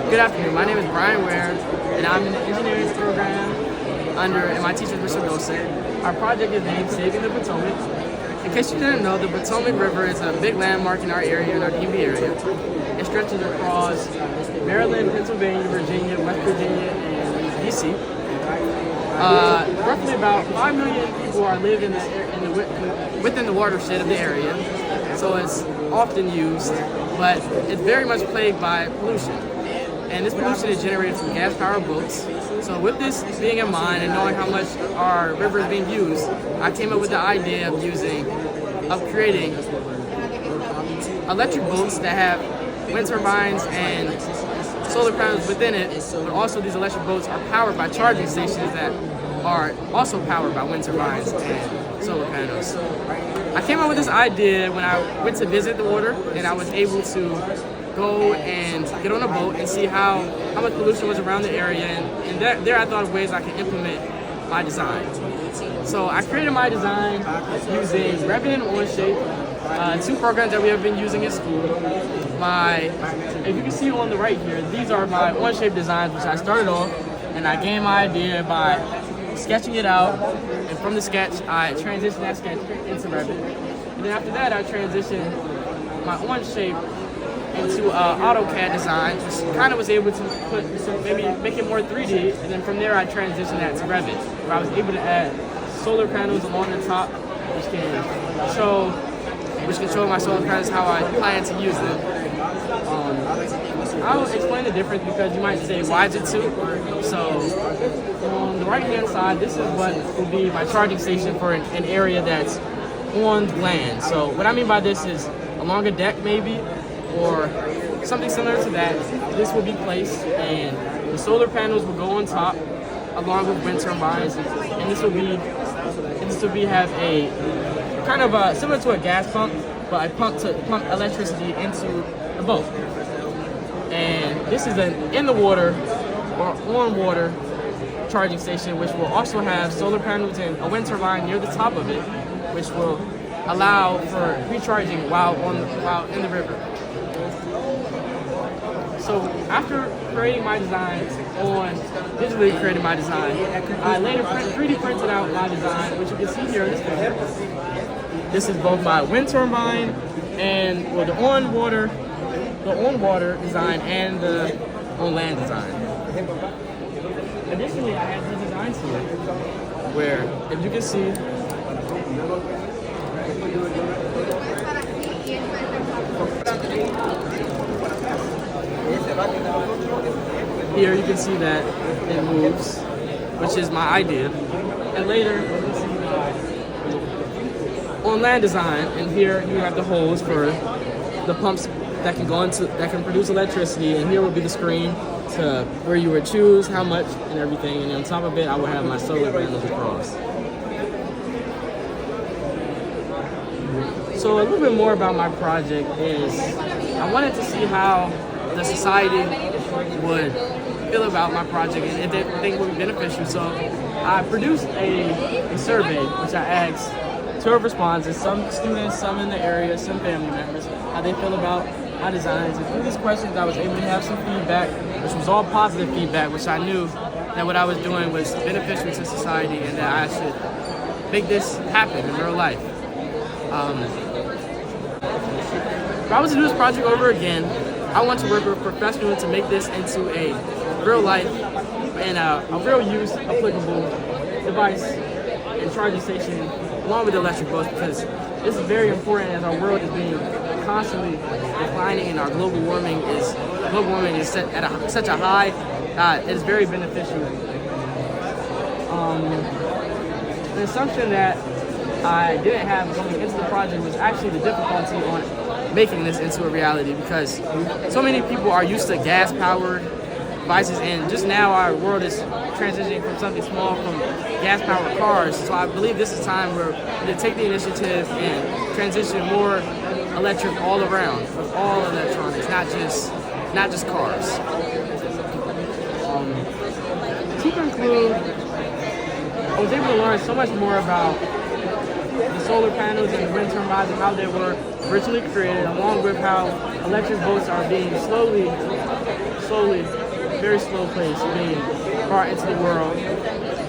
Good afternoon. My name is Ware, and I'm in the engineering program and my teacher is Mr. Wilson. Our project is named Saving the Potomac. In case you didn't know, the Potomac River is a big landmark in our area, in our DMV area. It stretches across Maryland, Pennsylvania, Virginia, West Virginia, and DC. Roughly about 5 million people live within the watershed of the area, so it's often used, but it's very much plagued by pollution. And this pollution is generated from gas-powered boats. So with this being in mind and knowing how much our river is being used, I came up with the idea of creating electric boats that have wind turbines and solar panels within it, but also these electric boats are powered by charging stations that are also powered by wind turbines and solar panels. I came up with this idea when I went to visit the water, and I was able to go and get on a boat and see how much pollution was around the area, and there I thought of ways I could implement my design. So I created my design using Revit and Onshape, two programs that we have been using in school. If you can see on the right here, these are my Onshape designs, which I started off, and I gained my idea by sketching it out, and from the sketch, I transitioned that sketch into Revit. And then after that, I transitioned my Onshape into AutoCAD design, which kind of was able to maybe make it more 3D, and then from there I transitioned that to Revit, where I was able to add solar panels along the top, which can show my solar panels how I plan to use them. I will explain the difference because you might say, why is it two? So on the right hand side, this is what will be my charging station for an area that's on land. So what I mean by this is along a deck maybe, or something similar to that. This will be placed, and the solar panels will go on top along with wind turbines, and this will have a kind of similar to a gas pump, but a pump to pump electricity into the boat. And this is an in the water or on water charging station, which will also have solar panels and a wind turbine near the top of it, which will allow for recharging while in the river. So after creating my design digitally creating my design, I later 3D printed out my design, which you can see here in this picture. This is both my wind turbine and the on-water design and the on-land design. Additionally, I have these designs here, where if you can see, here you can see that it moves, which is my idea. And later, you can see on land design, and here you have the holes for the pumps that can produce electricity, and here will be the screen to where you would choose how much and everything, and on top of it I will have my solar panels across. So a little bit more about my project is I wanted to see how the society would feel about my project and if they think it would be beneficial. So I produced a survey which I asked 12 respondents, some students, some in the area, some family members, how they feel about my designs. And through these questions I was able to have some feedback, which was all positive feedback, which I knew that what I was doing was beneficial to society and that I should make this happen in real life. If I was to do this project over again, I want to work with a professional to make this into a real life and a real use applicable device and charging station along with the electric boats, because this is very important as our world is being constantly declining and our global warming is set at such a high. It is very beneficial. The assumption that I didn't have going into the project was actually the difficulty on making this into a reality, because so many people are used to gas-powered devices, and just now our world is transitioning from something small from gas-powered cars. So I believe this is time where we need to take the initiative and transition more electric all around, with all electronics, not just cars. To conclude, I was able to learn so much more about the solar panels and the wind turbines and how they were originally created, along with how electric boats are being slowly slowly, very slow pace, being brought into the world.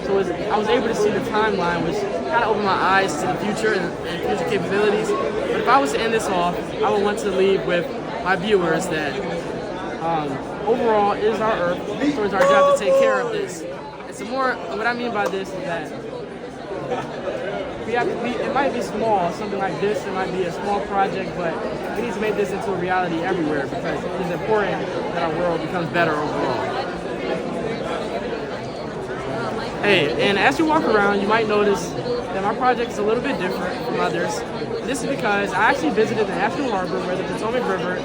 So I was able to see the timeline, which kind of opened my eyes to the future and future capabilities. But if I was to end this off, I would want to leave with my viewers that overall it is our Earth, so it's our job to take care of this. And some more, what I mean by this is that it might be small, something like this, it might be a small project, but we need to make this into a reality everywhere because it is important that our world becomes better overall. Hey, and as you walk around, you might notice that my project is a little bit different from others. This is because I actually visited the National Harbor where the Potomac River,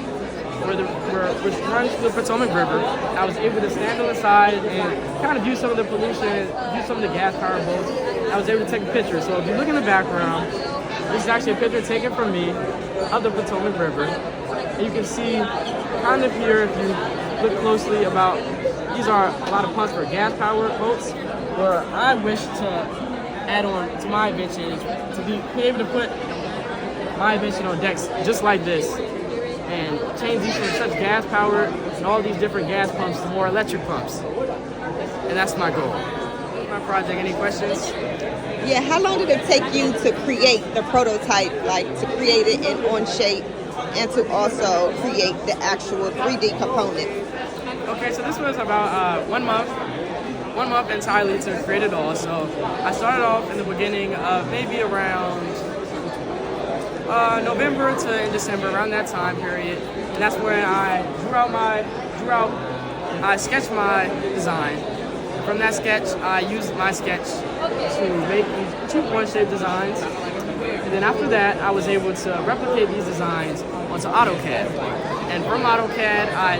which runs through the Potomac River. I was able to stand on the side and kind of view some of the pollution, view some of the gas-powered boats. I was able to take a picture. So if you look in the background, this is actually a picture taken from me of the Potomac River. And you can see kind of here, if you look closely, about these are a lot of pumps for gas-powered boats, where I wish to add on to my invention to be able to put my invention on decks just like this and change these from such gas-powered and all these different gas pumps to more electric pumps. And that's my goal. My project, any questions? Yeah, how long did it take you to create the prototype, like to create it in Onshape and to also create the actual 3D component? Okay, so this was about 1 month entirely to create it all. So I started off in the beginning of maybe around November to December, around that time period. And that's when I I sketched my design. From that sketch, I used my sketch to make these 2 Onshape designs. And then after that, I was able to replicate these designs onto AutoCAD. And from AutoCAD, I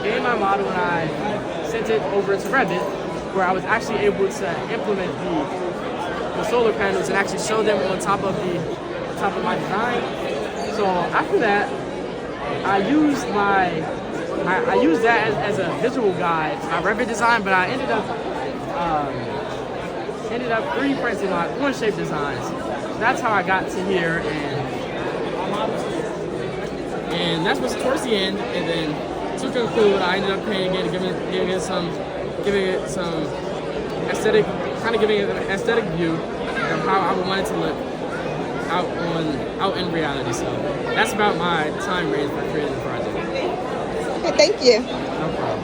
gained my model and I sent it over to Revit, where I was actually able to implement the solar panels and actually show them on top of my design. So after that, I used that as a visual guide to my Revit design, but I ended up 3D printing my Onshape designs. So that's how I got to here, and that's what's towards the end. And then to conclude, I ended up painting it, giving it some aesthetic, kind of giving it an aesthetic view of how I would want it to look out in reality. So that's about my time range for creating the project. Okay, thank you. No problem.